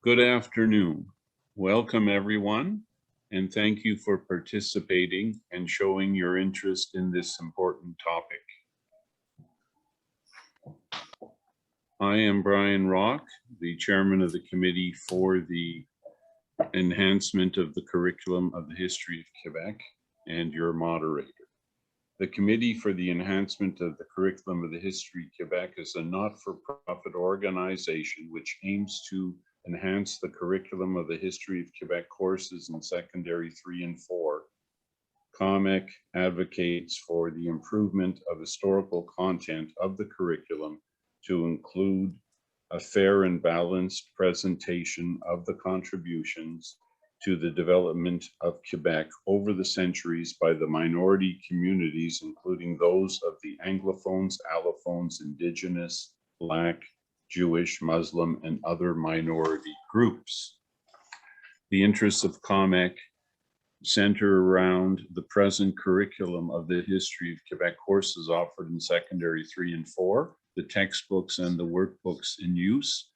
Good afternoon. Welcome everyone, and thank you for participating and showing your interest in this important topic. I am Brian Rock, the chairman of the committee for the enhancement of the curriculum of the history of Quebec and your moderator. The Committee for the Enhancement of the Curriculum of the History of Quebec is a not-for-profit organization which aims to enhance the curriculum of the history of Quebec courses in secondary 3 and 4. COMEC advocates for the improvement of historical content of the curriculum to include a fair and balanced presentation of the contributions to the development of Quebec over the centuries by the minority communities, including those of the Anglophones, Allophones, Indigenous, Black, Jewish, Muslim, and other minority groups. The interests of COMEC center around the present curriculum of the history of Quebec courses offered in secondary 3 and 4, the textbooks and the workbooks in use,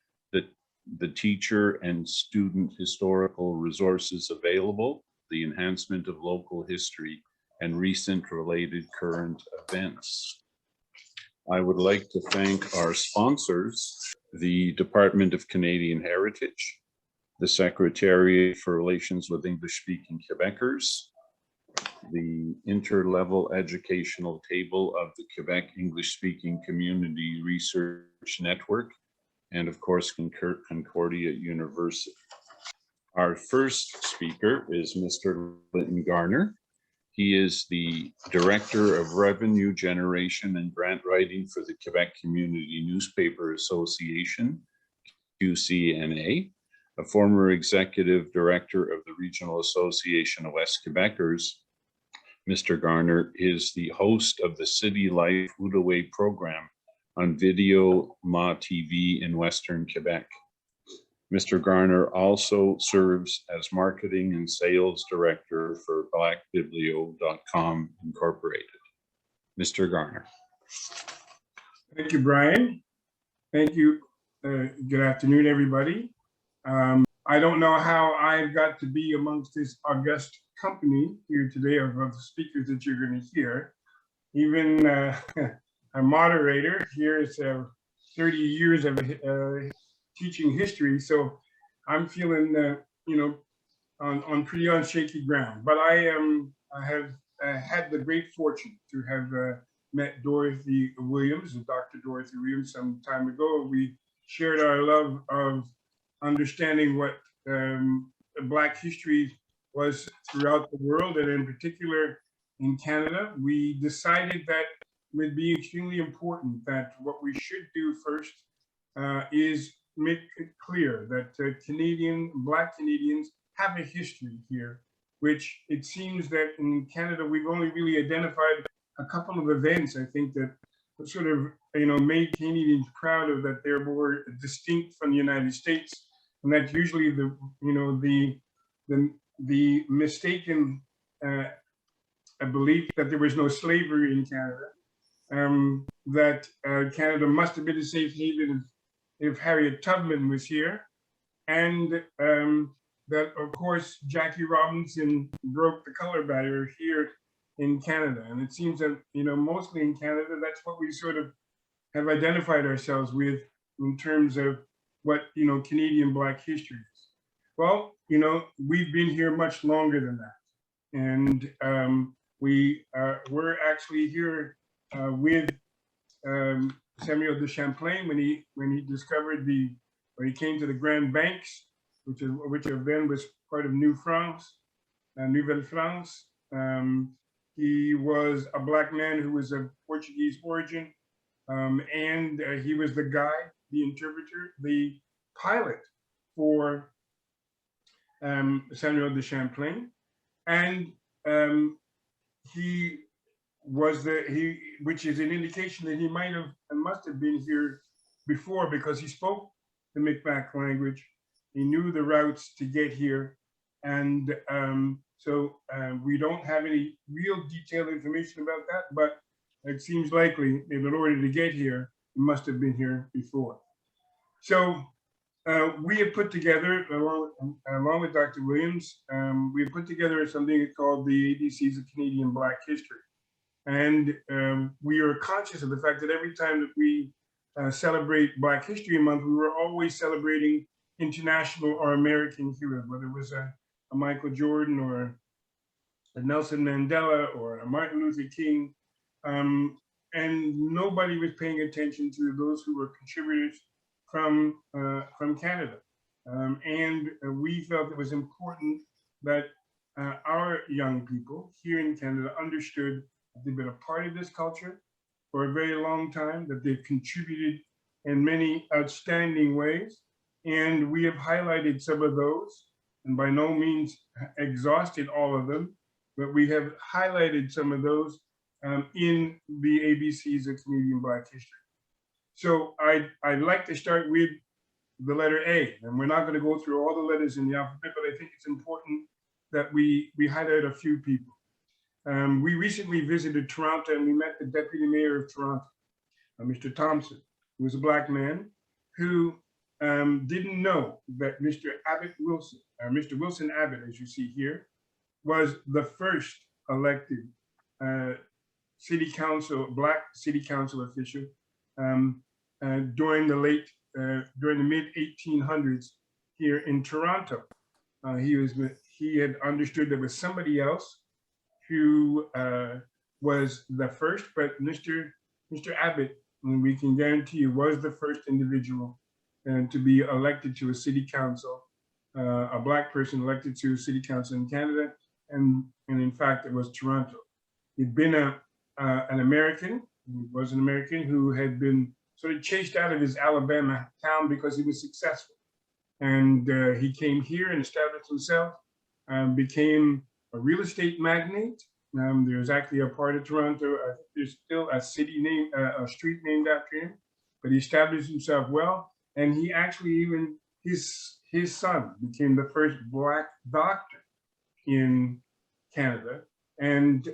the teacher and student historical resources available, the enhancement of local history, and recent related current events. I would like to thank our sponsors, the Department of Canadian Heritage, the Secretariat for Relations with English-Speaking Quebecers, the Interlevel Educational Table of the Quebec English-Speaking Community Research Network, and of course, Concordia University. Our first speaker is Mr. Linton Garner. He is the Director of Revenue Generation and Grant Writing for the Quebec Community Newspaper Association, QCNA, a former Executive Director of the Regional Association of West Quebecers. Mr. Garner is the host of the City Life Outaouais program on Video Ma TV in Western Quebec. Mr. Garner also serves as Marketing and Sales Director for Blacbiblio.com Incorporated. Mr. Garner. Thank you, Brian. Thank you. Good afternoon, everybody. I don't know how I got to be amongst this august company here today of the speakers that you're going to hear. Even a moderator here is 30 years of teaching history, so I'm feeling, on pretty unshaky ground. But I have had the great fortune to have met Dorothy Williams, Dr. Dorothy Williams, some time ago. We shared our love of understanding what Black history was throughout the world, and in particular in Canada. We decided that it would be extremely important that what we should do first is make it clear that Black Canadians have a history here, which it seems that in Canada, we've only really identified a couple of events, I think, that sort of, made Canadians proud of that they're more distinct from the United States. And that's usually the mistaken belief that there was no slavery in Canada, that Canada must have been a safe haven if Harriet Tubman was here, and that, of course, Jackie Robinson broke the color barrier here in Canada. And it seems that, mostly in Canada, that's what we sort of have identified ourselves with in terms of what, Canadian Black history is. Well, we've been here much longer than that. And we're actually here with Samuel de Champlain when he discovered when he came to the Grand Banks, which then was part of New France, Nouvelle France. He was a Black man who was of Portuguese origin, and he was the guide, the interpreter, the pilot for Samuel de Champlain, and he was which is an indication that he might have and must have been here before, because he spoke the Micmac language. He knew the routes to get here, and so we don't have any real detailed information about that, but it seems likely that in order to get here, he must have been here before. So we have put together, along with Dr. Williams, we have put together something called the ABCs of Canadian Black History. And we are conscious of the fact that every time that we celebrate Black History Month, we were always celebrating international or American heroes, whether it was a Michael Jordan or a Nelson Mandela or a Martin Luther King. And nobody was paying attention to those who were contributors from Canada. And we felt it was important that our young people here in Canada understood that they've been a part of this culture for a very long time, that they've contributed in many outstanding ways. And we have highlighted some of those, and by no means exhausted all of them, but we have highlighted some of those in the ABCs of Canadian Black History. So I'd like to start with the letter A, and we're not going to go through all the letters in the alphabet, but I think it's important that we highlight a few people. We recently visited Toronto and we met the Deputy Mayor of Toronto, Mr. Thompson, who was a Black man who didn't know that Mr. Mr. Wilson Abbott, as you see here, was the first elected city council, Black city council official during the mid 1800s here in Toronto. He had understood there was somebody else who was the first, but Mr. Abbott, we can guarantee you, was the first individual to be elected to a city council, a Black person elected to a city council in Canada, and in fact, it was Toronto. He'd been an American, he was an American who had been sort of chased out of his Alabama town because he was successful. And he came here and established himself, became a real estate magnate. There's actually a part of Toronto, there's still a city name, a street named after him, but he established himself well. And he actually even, his son became the first Black doctor in Canada, and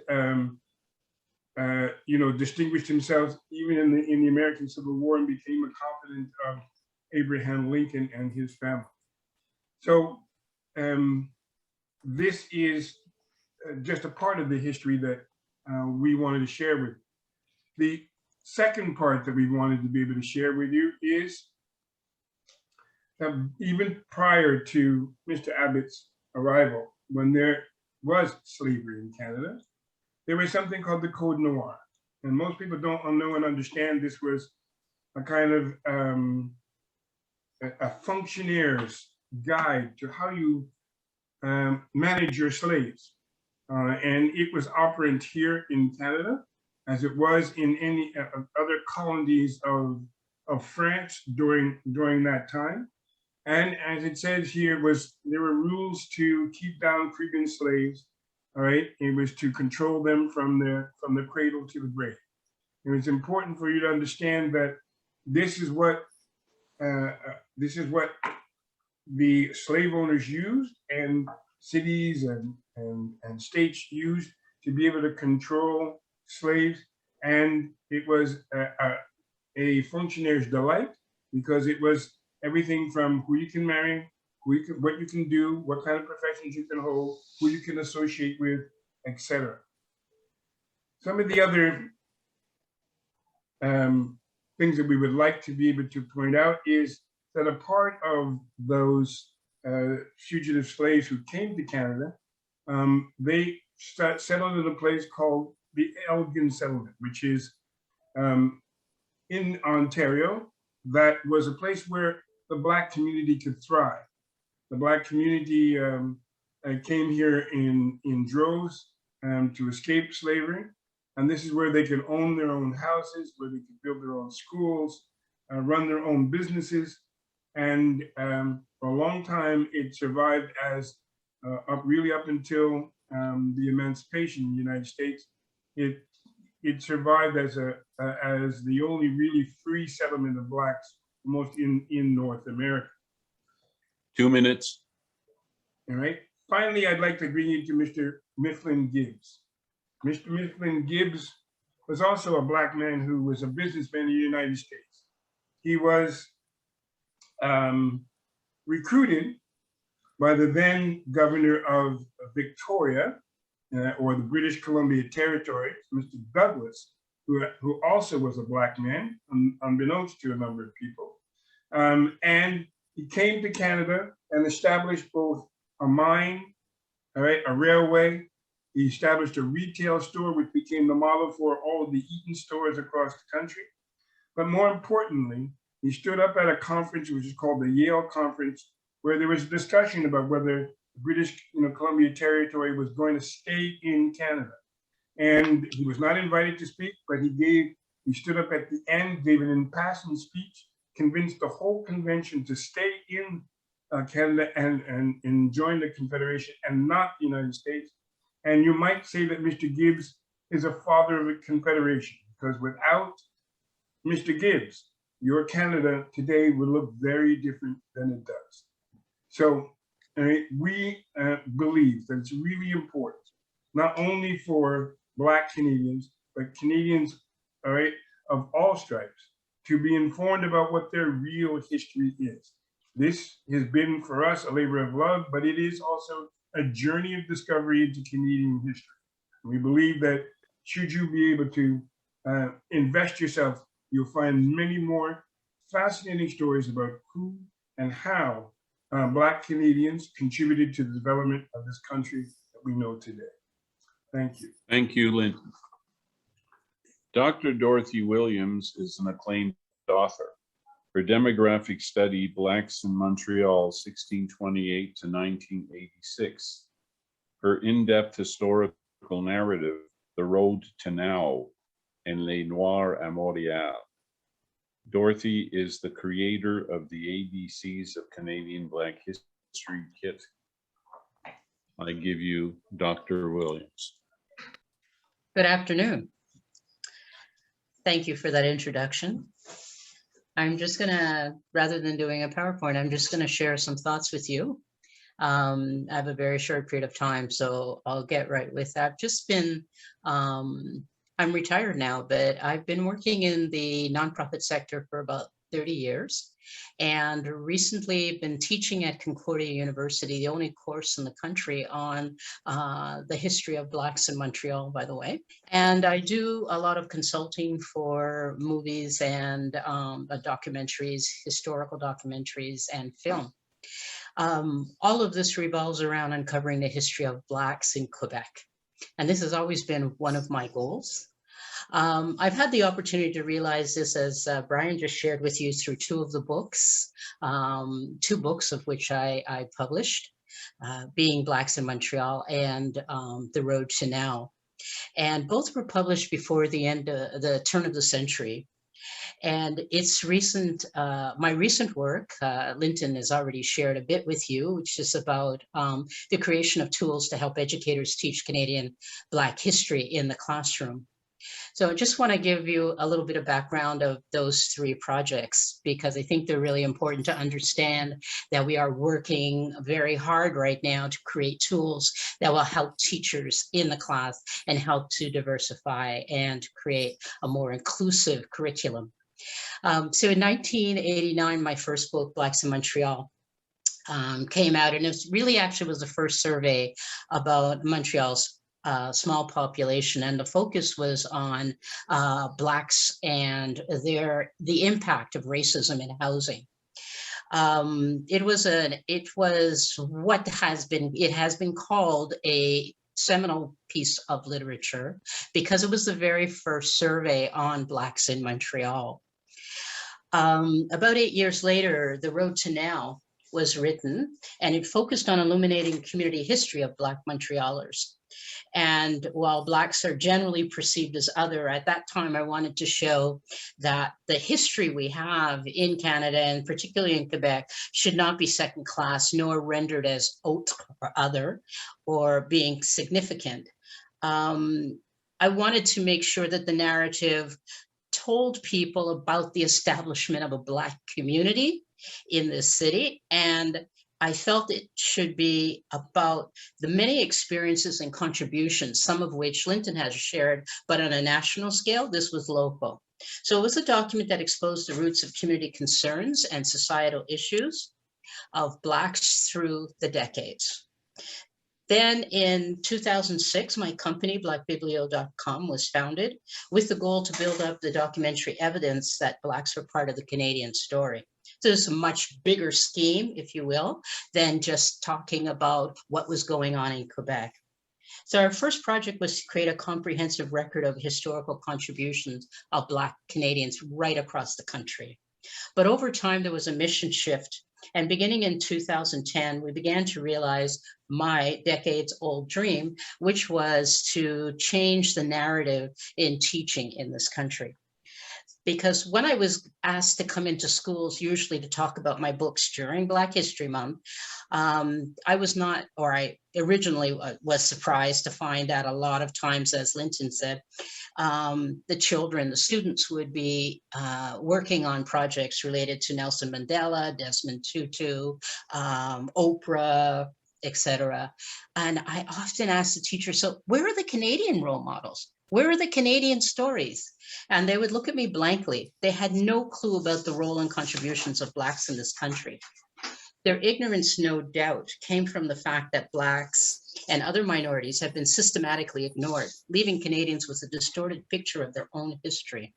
distinguished himself even in the American Civil War and became a confidant of Abraham Lincoln and his family. So this is just a part of the history that we wanted to share with you. The second part that we wanted to be able to share with you is even prior to Mr. Abbott's arrival, when there was slavery in Canada, there was something called the Code Noir. And most people don't know and understand this was a kind of a functionary's guide to how you manage your slaves. And it was operant here in Canada, as it was in any other colonies of France during that time. And as it says here, there were rules to keep down freedmen slaves. All right, it was to control them from the cradle to the grave. And it's important for you to understand that this is what the slave owners used, and cities and states used to be able to control slaves. And it was a functionary's delight, because it was everything from who you can marry, what you can do, what kind of professions you can hold, who you can associate with, etc. Some of the other things that we would like to be able to point out is that a part of those fugitive slaves who came to Canada, they settled in a place called the Elgin Settlement, which is in Ontario. That was a place where the Black community could thrive. The Black community came here in droves to escape slavery. And this is where they could own their own houses, where they could build their own schools, run their own businesses. And for a long time, it survived as really up until the emancipation in the United States. It survived as the only really free settlement of Blacks, almost in North America. 2 minutes. All right. Finally, I'd like to bring you to Mr. MIFFLIN GIBBS. Mr. MIFFLIN GIBBS was also a Black man who was a businessman in the United States. He was recruited by the then governor of Victoria, or the British Columbia Territory, Mr. Douglas, who also was a Black man, unbeknownst to a number of people. And he came to Canada and established both a mine, all right, a railway. He established a retail store, which became the model for all of the Eaton stores across the country. But more importantly, he stood up at a conference, which is called the Yale Conference, where there was a discussion about whether the British Columbia Territory was going to stay in Canada. And he was not invited to speak, but he stood up at the end, gave an impassioned speech, convinced the whole convention to stay in Canada and join the Confederation and not the United States. And you might say that Mr. GIBBS is a father of a confederation, because without Mr. GIBBS, your Canada today would look very different than it does. So we believe that it's really important, not only for Black Canadians, but Canadians, all right, of all stripes, to be informed about what their real history is. This has been for us a labor of love, but it is also a journey of discovery into Canadian history. We believe that should you be able to invest yourself, you'll find many more fascinating stories about who and how Black Canadians contributed to the development of this country that we know today. Thank you. Thank you, Linton. Dr. Dorothy Williams is an acclaimed author. Her demographic study, Blacks in Montreal, 1628 to 1986. Her in-depth historical narrative, The Road to Now, and Les Noirs à Montréal. Dorothy is the creator of the ABCs of Canadian Black History Kit. I give you Dr. Williams. Good afternoon. Thank you for that introduction. I'm just gonna, rather than doing a PowerPoint, I'm just gonna share some thoughts with you. I have a very short period of time, so I'll get right with that. Just been, I'm retired now, but I've been working in the nonprofit sector for about 30 years, and recently been teaching at Concordia University, the only course in the country on the history of Blacks in Montreal, by the way. And I do a lot of consulting for movies and documentaries, historical documentaries and film. All of this revolves around uncovering the history of Blacks in Quebec. And this has always been one of my goals. I've had the opportunity to realize this, as Brian just shared with you, through two of the books, two books of which I published, being Blacks in Montreal and The Road to Now. And both were published before the end of the turn of the century. And it's recent, my recent work, Linton has already shared a bit with you, which is about the creation of tools to help educators teach Canadian Black history in the classroom. So I just want to give you a little bit of background of those three projects, because I think they're really important to understand that we are working very hard right now to create tools that will help teachers in the class and help to diversify and create a more inclusive curriculum. So in 1989, my first book, Blacks in Montreal, came out, and it really actually was the first survey about Montreal's small population, and the focus was on Blacks and the impact of racism in housing. It has been called a seminal piece of literature because it was the very first survey on Blacks in Montreal. About 8 years later, The Road to Now was written, and it focused on illuminating community history of Black Montrealers. And while Blacks are generally perceived as other, at that time I wanted to show that the history we have in Canada, and particularly in Quebec, should not be second class nor rendered as autre or other or being significant. I wanted to make sure that the narrative told people about the establishment of a Black community in this city, and I felt it should be about the many experiences and contributions, some of which Linton has shared, but on a national scale, this was local. So it was a document that exposed the roots of community concerns and societal issues. of Blacks through the decades. Then in 2006, my company, Blacbiblio.com, was founded with the goal to build up the documentary evidence that Blacks were part of the Canadian story. So it's a much bigger scheme, if you will, than just talking about what was going on in Quebec. So our first project was to create a comprehensive record of historical contributions of Black Canadians right across the country. But over time, there was a mission shift. And beginning in 2010, we began to realize my decades-old dream, which was to change the narrative in teaching in this country. Because when I was asked to come into schools, usually to talk about my books during Black History Month, I was not, or I originally was surprised to find that a lot of times, as Linton said, the children, the students would be working on projects related to Nelson Mandela, Desmond Tutu, Oprah, etc. And I often ask the teacher, so where are the Canadian role models? Where are the Canadian stories? And they would look at me blankly. They had no clue about the role and contributions of Blacks in this country. Their ignorance, no doubt, came from the fact that Blacks and other minorities have been systematically ignored, leaving Canadians with a distorted picture of their own history.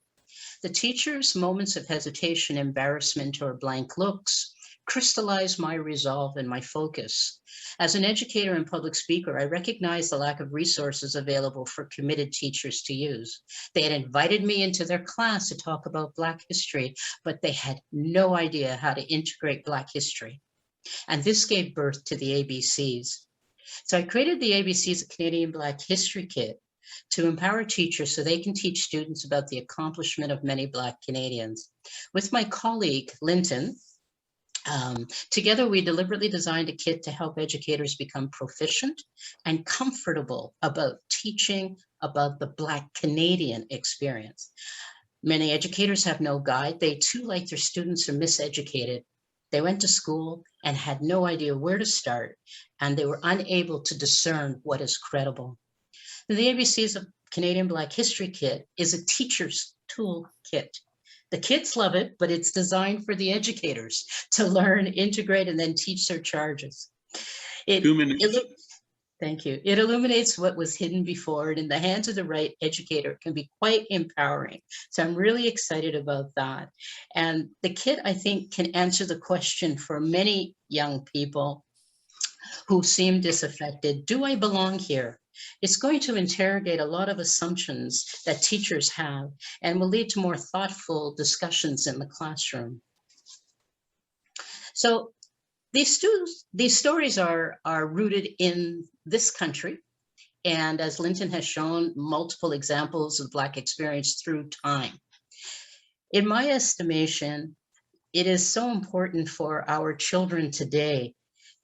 The teachers' moments of hesitation, embarrassment, or blank looks crystallized my resolve and my focus. As an educator and public speaker, I recognized the lack of resources available for committed teachers to use. They had invited me into their class to talk about Black history, but they had no idea how to integrate Black history. And this gave birth to the ABCs. So I created the ABCs, a Canadian Black History Kit, to empower teachers so they can teach students about the accomplishment of many Black Canadians. With my colleague, Linton, together, we deliberately designed a kit to help educators become proficient and comfortable about teaching about the Black Canadian experience. Many educators have no guide. They too, like their students, are miseducated. They went to school and had no idea where to start, and they were unable to discern what is credible. The ABCs of Canadian Black History Kit is a teacher's tool kit. The kids love it, but it's designed for the educators to learn, integrate, and then teach their charges. 2 minutes. Thank you. It illuminates what was hidden before, and in the hands of the right educator, it can be quite empowering. So I'm really excited about that. And the kit, I think, can answer the question for many young people who seem disaffected. Do I belong here? It's going to interrogate a lot of assumptions that teachers have and will lead to more thoughtful discussions in the classroom. So these stories are rooted in this country. And as Linton has shown, multiple examples of Black experience through time. In my estimation, it is so important for our children today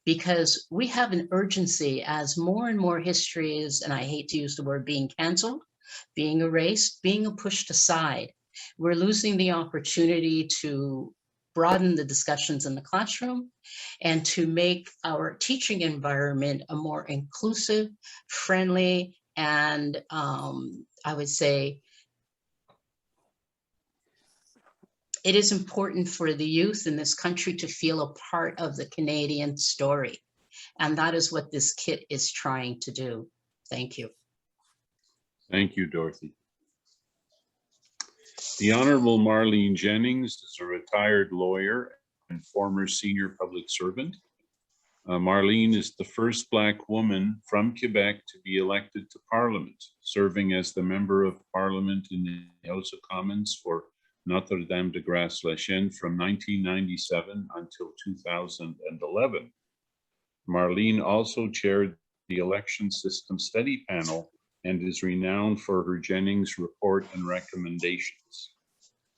because we have an urgency as more and more history is, and I hate to use the word being canceled, being erased, being pushed aside. We're losing the opportunity to broaden the discussions in the classroom and to make our teaching environment a more inclusive, friendly, and I would say it is important for the youth in this country to feel a part of the Canadian story. And that is what this kit is trying to do. Thank you. Thank you, Dorothy. The Honorable Marlene Jennings is a retired lawyer and former senior public servant. Marlene is the first Black woman from Quebec to be elected to Parliament, serving as the Member of Parliament in the House of Commons for Notre-Dame-de-Grâce-la-Chêne from 1997 until 2011. Marlene also chaired the Election System Study Panel and is renowned for her Jennings report and recommendations.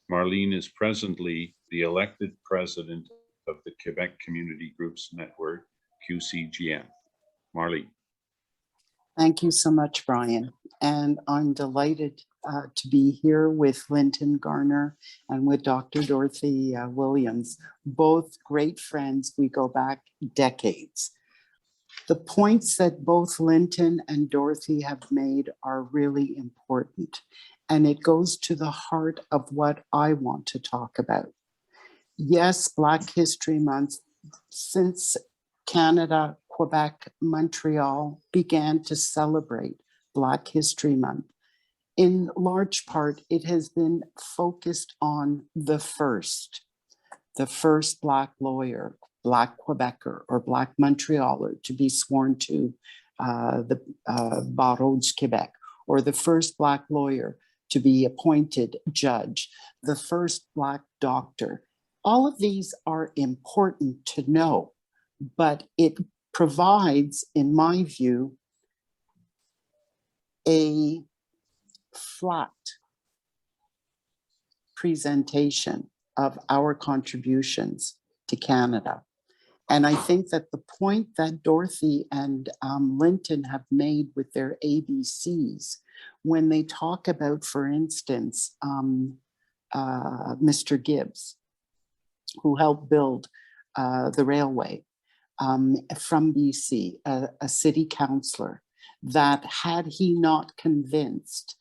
Marlene is presently the elected president of the Quebec Community Groups Network, QCGN. Marlene. Thank you so much, Brian. And I'm delighted to be here with Linton, Garner, and with Dr. Dorothy Williams, both great friends. We go back decades. The points that both Linton and Dorothy have made are really important, and it goes to the heart of what I want to talk about. Yes, Black History Month since Canada, Quebec, Montreal began to celebrate Black History Month, in large part, it has been focused on the first Black lawyer, Black Quebecer, or Black Montrealer to be sworn to the barreau du Québec, or the first Black lawyer to be appointed judge, the first Black doctor. All of these are important to know, but it provides, in my view, a flat presentation of our contributions to Canada. And I think that the point that Dorothy and Linton have made with their ABCs, when they talk about, for instance, Mr. GIBBS, who helped build the railway from BC, a city councillor, that had he not convinced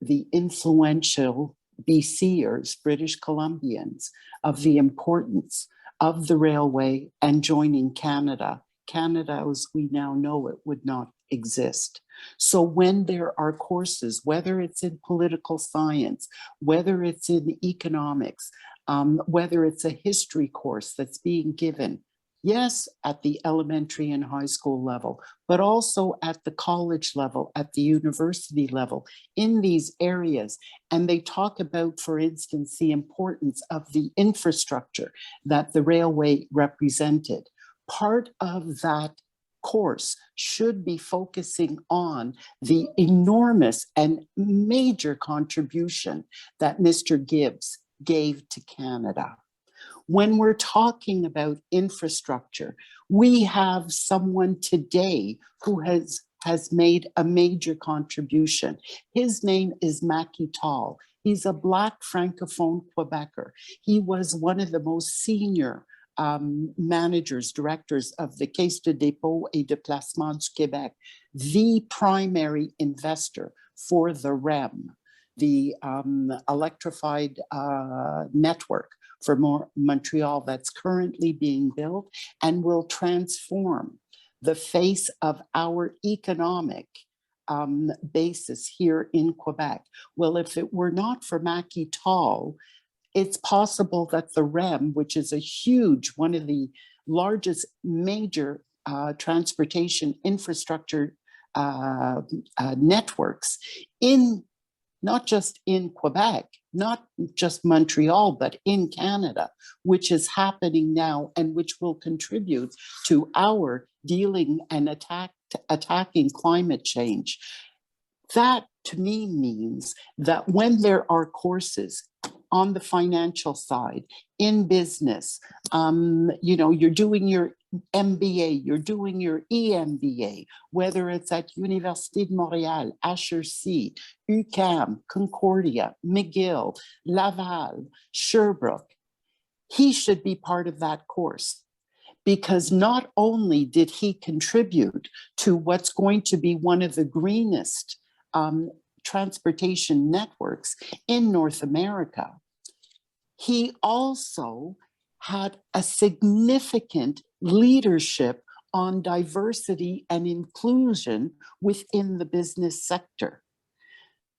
the influential BCers, British Columbians, of the importance of the railway and joining Canada, Canada as we now know it would not exist. So when there are courses, whether it's in political science, whether it's in economics, whether it's a history course that's being given, yes, at the elementary and high school level, but also at the college level, at the university level, in these areas. And they talk about, for instance, the importance of the infrastructure that the railway represented. Part of that course should be focusing on the enormous and major contribution that Mr. GIBBS gave to Canada. When we're talking about infrastructure, we have someone today who has made a major contribution. His name is Macky Tall. He's a Black Francophone Quebecer. He was one of the most senior managers, directors of the Caisse de dépôt et de placement du Québec, the primary investor for the REM, the electrified network for Montreal that's currently being built and will transform the face of our economic basis here in Quebec. Well, if it were not for Macky Tall, it's possible that the REM, which is a huge, one of the largest major transportation infrastructure networks in not just in Quebec, not just Montreal, but in Canada, which is happening now and which will contribute to our dealing and attacking climate change. That to me means that when there are courses on the financial side, in business, you're doing your MBA, you're doing your EMBA, whether it's at Université de Montréal, HRC, UQAM, Concordia, McGill, Laval, Sherbrooke, he should be part of that course. Because not only did he contribute to what's going to be one of the greenest transportation networks in North America, he also had a significant leadership on diversity and inclusion within the business sector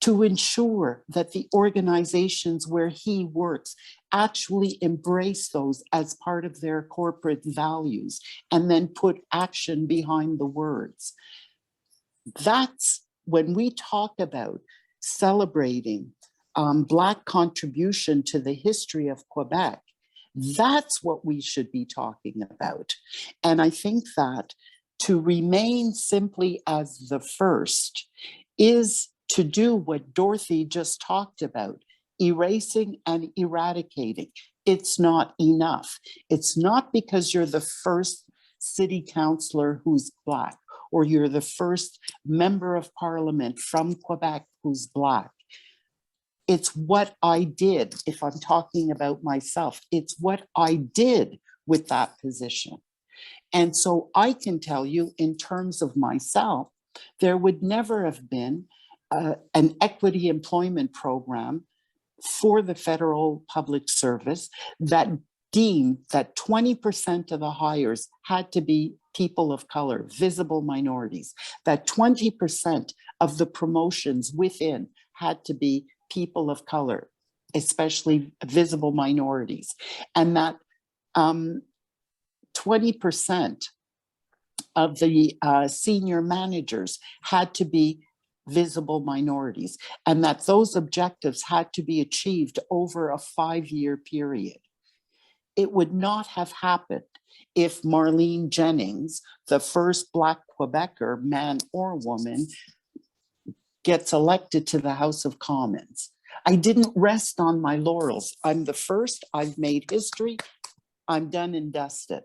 to ensure that the organizations where he works actually embrace those as part of their corporate values and then put action behind the words. That's when we talk about celebrating Black contribution to the history of Quebec. That's what we should be talking about. And I think that to remain simply as the first is to do what Dorothy just talked about, erasing and eradicating. It's not enough. It's not because you're the first city councillor who's Black, or you're the first member of parliament from Quebec who's Black. It's what I did, if I'm talking about myself, it's what I did with that position. And so I can tell you in terms of myself, there would never have been an equity employment program for the federal public service that deemed that 20% of the hires had to be people of color, visible minorities, that 20% of the promotions within had to be people of color, especially visible minorities, and that 20% of the senior managers had to be visible minorities, and that those objectives had to be achieved over a 5-year period. It would not have happened if Marlene Jennings, the first Black Quebecer, man or woman, gets elected to the House of Commons. I didn't rest on my laurels. I'm the first, I've made history, I'm done and dusted.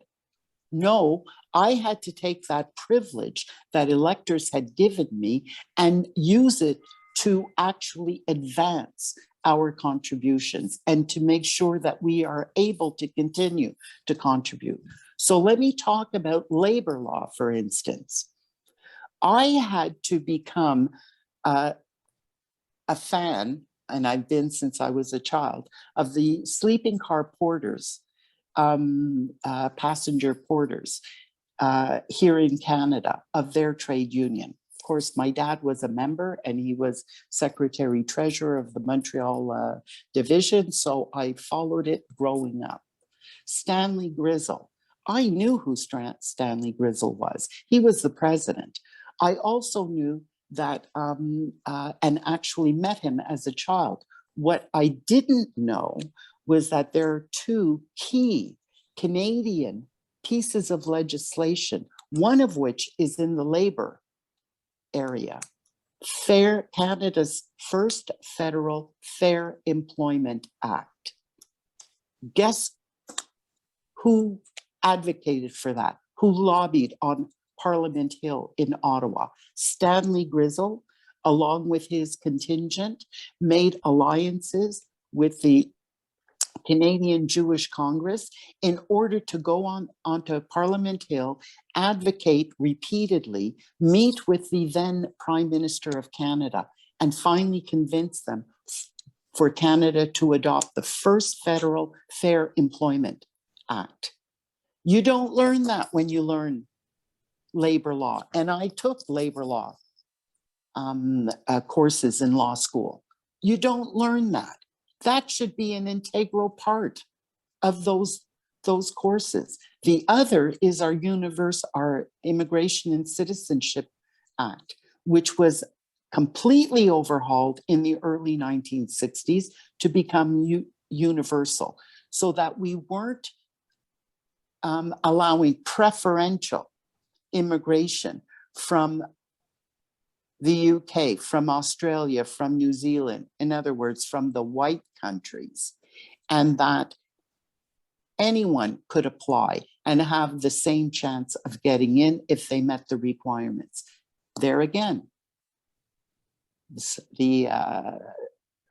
No, I had to take that privilege that electors had given me and use it to actually advance our contributions and to make sure that we are able to continue to contribute. So let me talk about labor law, for instance. I had to become a fan, and I've been since I was a child, of the sleeping car porters, passenger porters here in Canada, of their trade union. Of course, my dad was a member and he was secretary treasurer of the Montreal division, so I followed it growing up. Stanley Grizzle, I knew who Stanley Grizzle was. He was the president. I also knew that and actually met him as a child. What I didn't know was that there are two key Canadian pieces of legislation, one of which is in the labor area. Canada's first federal Fair Employment Act. Guess who advocated for that? Who lobbied on Parliament Hill in Ottawa? Stanley Grizzle, along with his contingent, made alliances with the Canadian Jewish Congress in order to go onto Parliament Hill, advocate repeatedly, meet with the then Prime Minister of Canada, and finally convince them for Canada to adopt the first federal Fair Employment Act. You don't learn that when you learn labor law. And I took labor law courses in law school. You don't learn that. That should be an integral part of those courses. The other is our Immigration and Citizenship Act, which was completely overhauled in the early 1960s to become universal, so that we weren't allowing preferential immigration from the UK, from Australia, from New Zealand, in other words, from the white countries, and that anyone could apply and have the same chance of getting in if they met the requirements. There again, the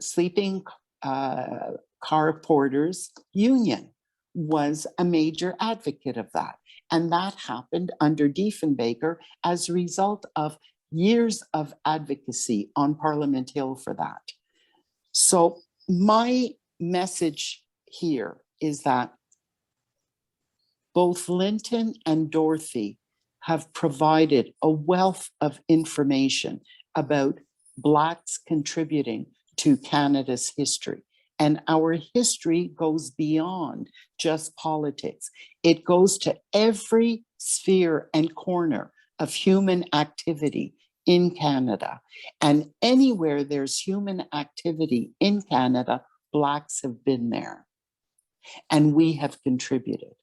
sleeping car porters union was a major advocate of that. And that happened under Diefenbaker as a result of years of advocacy on Parliament Hill for that. So my message here is that both Linton and Dorothy have provided a wealth of information about Blacks contributing to Canada's history. And our history goes beyond just politics. It goes to every sphere and corner of human activity in Canada. And anywhere there's human activity in Canada, Blacks have been there. And we have contributed.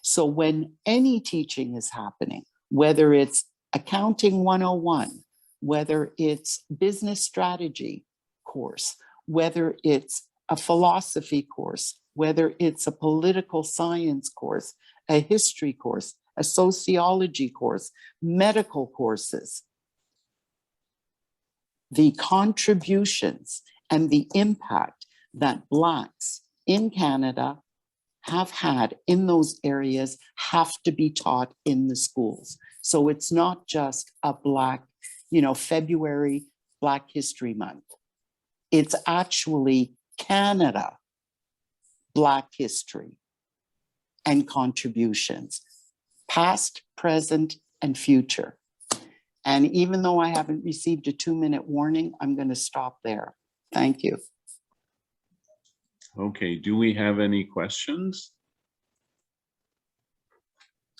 So when any teaching is happening, whether it's Accounting 101, whether it's business strategy course, whether it's a philosophy course, whether it's a political science course, a history course, a sociology course, medical courses, the contributions and the impact that Blacks in Canada have had in those areas have to be taught in the schools. So it's not just a Black, February Black History Month. It's actually Canada Black history and contributions, past, present, and future. And even though I haven't received a 2-minute warning, I'm going to stop there. Thank you. Okay, do we have any questions?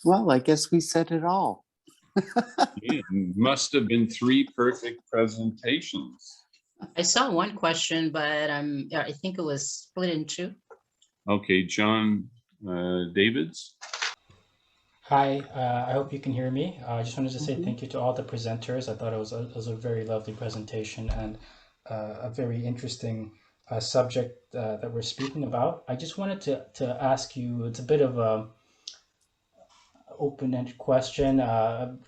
Well, I guess we said it all. Yeah, must have been 3 perfect presentations. I saw one question, but I think it was split in 2. Okay, John Davids. Hi, I hope you can hear me. I just wanted to say thank you to all the presenters. I thought it was a very lovely presentation and a very interesting subject that we're speaking about. I just wanted to ask you, it's a bit of a open-ended question,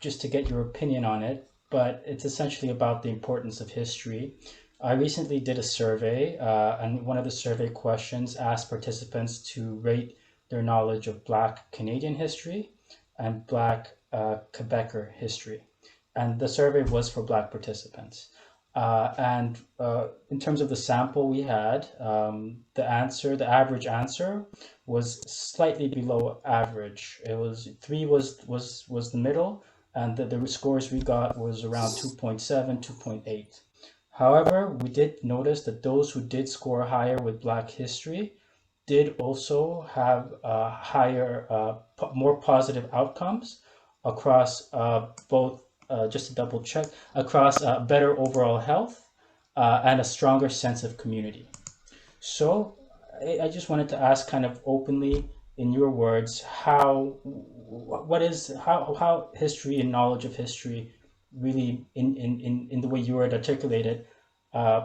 just to get your opinion on it, but it's essentially about the importance of history. I recently did a survey, and one of the survey questions asked participants to rate their knowledge of Black Canadian history and Black Quebecer history. And the survey was for Black participants. And in terms of the sample we had, the average answer was slightly below average. It was 3 was the middle, and the scores we got was around 2.7, 2.8. However, we did notice that those who did score higher with Black history did also have higher, more positive outcomes across both, just to double check, across better overall health and a stronger sense of community. So I just wanted to ask kind of openly, in your words, how history and knowledge of history really, in the way you were articulated,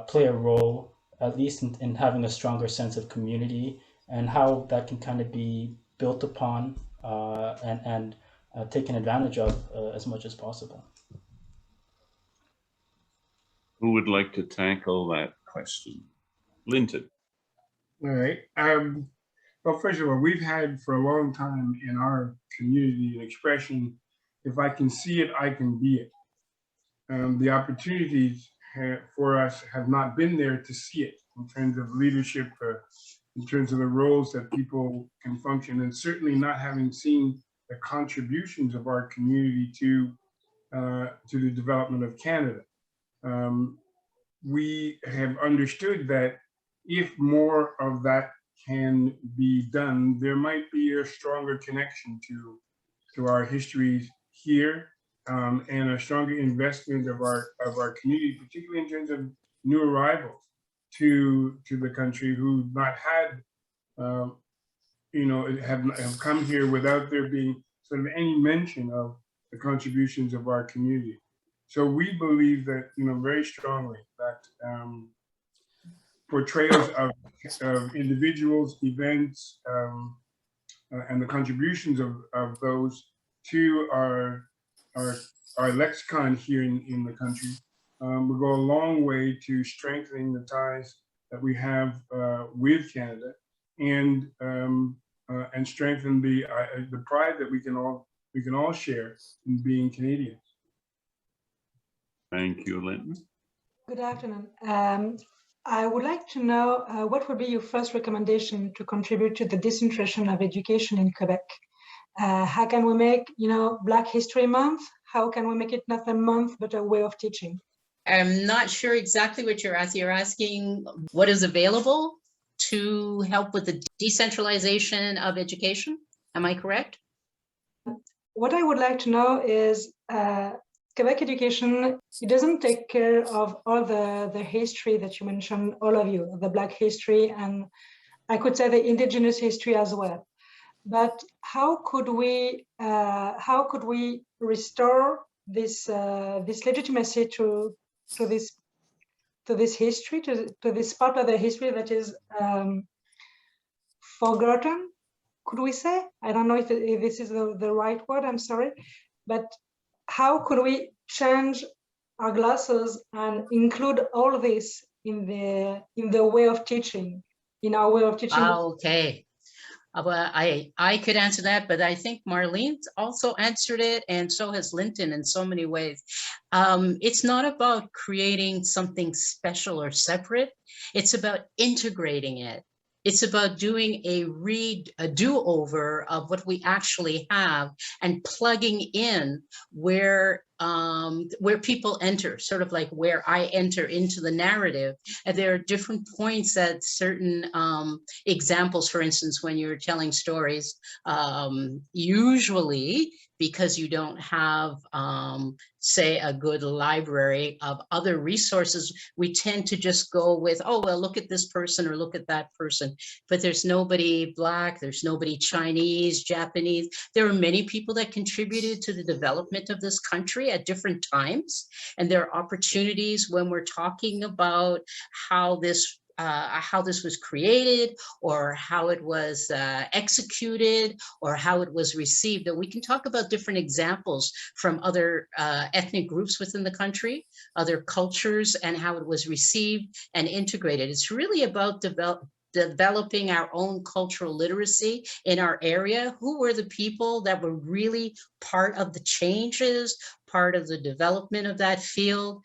play a role, at least in having a stronger sense of community, and how that can kind of be built upon and taken advantage of as much as possible. Who would like to tackle that question? Linton. All right. Well, first of all, we've had for a long time in our community an expression, if I can see it, I can be it. The opportunities for us have not been there to see it in terms of leadership, in terms of the roles that people can function, and certainly not having seen the contributions of our community to the development of Canada. We have understood that if more of that can be done, there might be a stronger connection to our histories here, and a stronger investment of our community, particularly in terms of new arrivals to the country who've not had, have come here without there being sort of any mention of the contributions of our community. So we believe that, very strongly that portrayals of individuals, events, and the contributions of those to our lexicon here in the country will go a long way to strengthening the ties that we have with Canada, and strengthen the pride that we can all share in being Canadians. Thank you, Linton. Good afternoon. I would like to know what would be your first recommendation to contribute to the disintegration of education in Quebec? How can we make, Black History Month? How can we make it not a month, but a way of teaching? I'm not sure exactly what you're asking. You're asking what is available to help with the decentralization of education. Am I correct? What I would like to know is Quebec education, it doesn't take care of all the history that you mentioned, all of you, the Black history, and I could say the Indigenous history as well. But how could we restore this legitimacy to this history, to this part of the history that is forgotten? Could we say? I don't know if this is the right word. I'm sorry, but how could we change our glasses and include all this in the way of teaching, in our way of teaching? Okay. Well, I could answer that, but I think Marlene also answered it, and so has Linton in so many ways. It's not about creating something special or separate. It's about integrating it. It's about doing a do-over of what we actually have and plugging in where people enter, sort of like where I enter into the narrative. And there are different points at certain examples. For instance, when you're telling stories, usually because you don't have, say, a good library of other resources, we tend to just go with, oh, well, look at this person or look at that person. But there's nobody Black, there's nobody Chinese, Japanese. There are many people that contributed to the development of this country at different times. And there are opportunities when we're talking about how this was created or how it was executed or how it was received. That we can talk about different examples from other ethnic groups within the country, other cultures, and how it was received and integrated. It's really about developing our own cultural literacy in our area. Who were the people that were really part of the changes, part of the development of that field?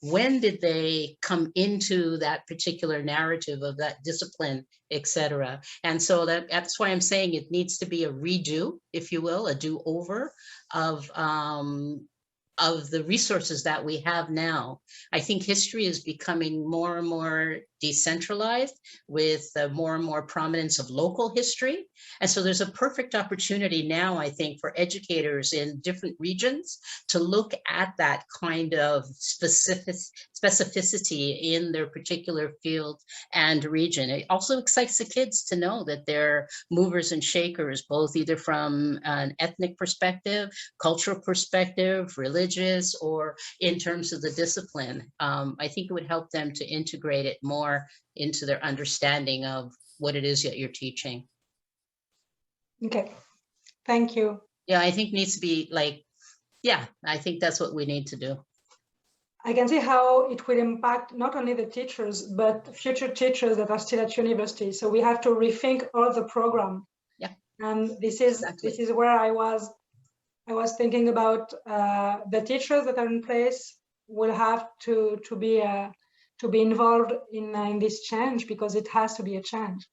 When did they come into that particular narrative of that discipline, etc.? And so that's why I'm saying it needs to be a redo, if you will, a do-over of the resources that we have now. I think history is becoming more and more decentralized with more and more prominence of local history. And so there's a perfect opportunity now, I think, for educators in different regions to look at that kind of specificity in their particular field and region. It also excites the kids to know that they're movers and shakers, both either from an ethnic perspective, cultural perspective, religious, or in terms of the discipline. I think it would help them to integrate it more into their understanding of what it is that you're teaching. Okay, thank you. Yeah, I think needs to be like, yeah, I think that's what we need to do. I can see how it will impact not only the teachers, but future teachers that are still at university. So we have to rethink all the program. Yeah. And this is where I was thinking about the teachers that are in place will have to be involved in this change, because it has to be a change.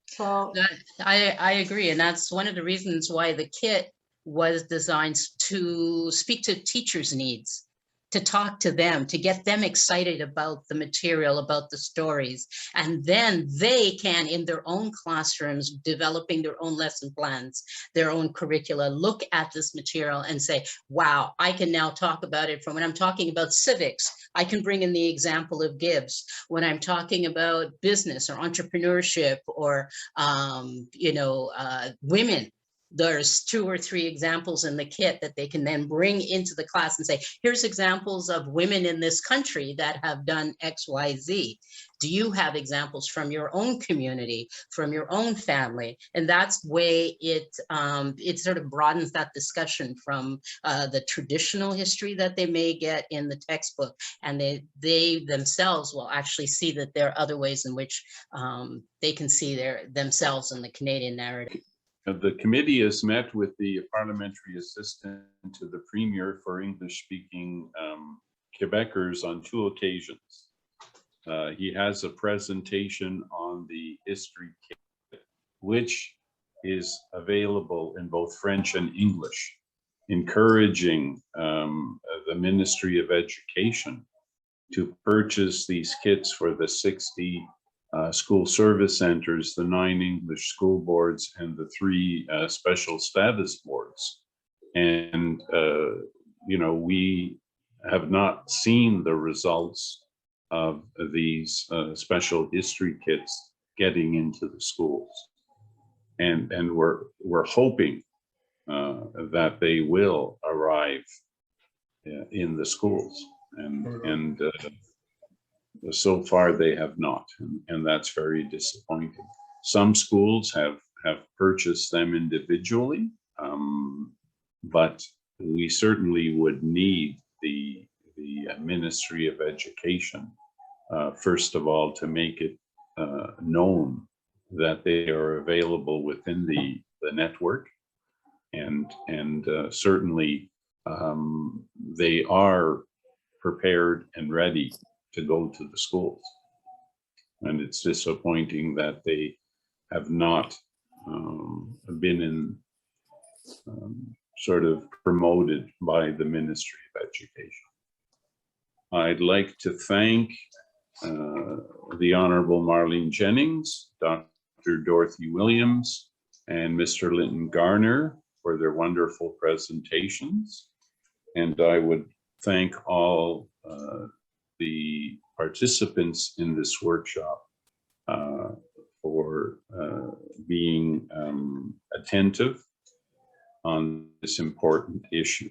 So I agree, and that's one of the reasons why the kit was designed to speak to teachers' needs, to talk to them, to get them excited about the material, about the stories. And then they can, in their own classrooms, developing their own lesson plans, their own curricula, look at this material and say, wow, I can now talk about it from when I'm talking about civics. I can bring in the example of GIBBS. When I'm talking about business or entrepreneurship or, women, there's 2 or 3 examples in the kit that they can then bring into the class and say, here's examples of women in this country that have done X, Y, Z. Do you have examples from your own community, from your own family? And that's way it sort of broadens that discussion from the traditional history that they may get in the textbook. And they themselves will actually see that there are other ways in which they can see themselves in the Canadian narrative. The committee has met with the parliamentary assistant to the premier for English-speaking Quebecers on 2 occasions. He has a presentation on the history kit, which is available in both French and English, encouraging the Ministry of Education to purchase these kits for the 60 school service centers, the 9 English school boards, and the 3 special status boards. And, we have not seen the results of these special history kits getting into the schools. And we're hoping that they will arrive in the schools. And so far they have not, and that's very disappointing. Some schools have purchased them individually, but we certainly would need the Ministry of Education, first of all, to make it known that they are available within the network, and certainly they are prepared and ready to go to the schools. And it's disappointing that they have not been in sort of promoted by the Ministry of Education. I'd like to thank the Honorable Marlene Jennings, Dr. Dorothy Williams, and Mr. Linton Garner for their wonderful presentations. And I would thank all the participants in this workshop for being attentive on this important issue.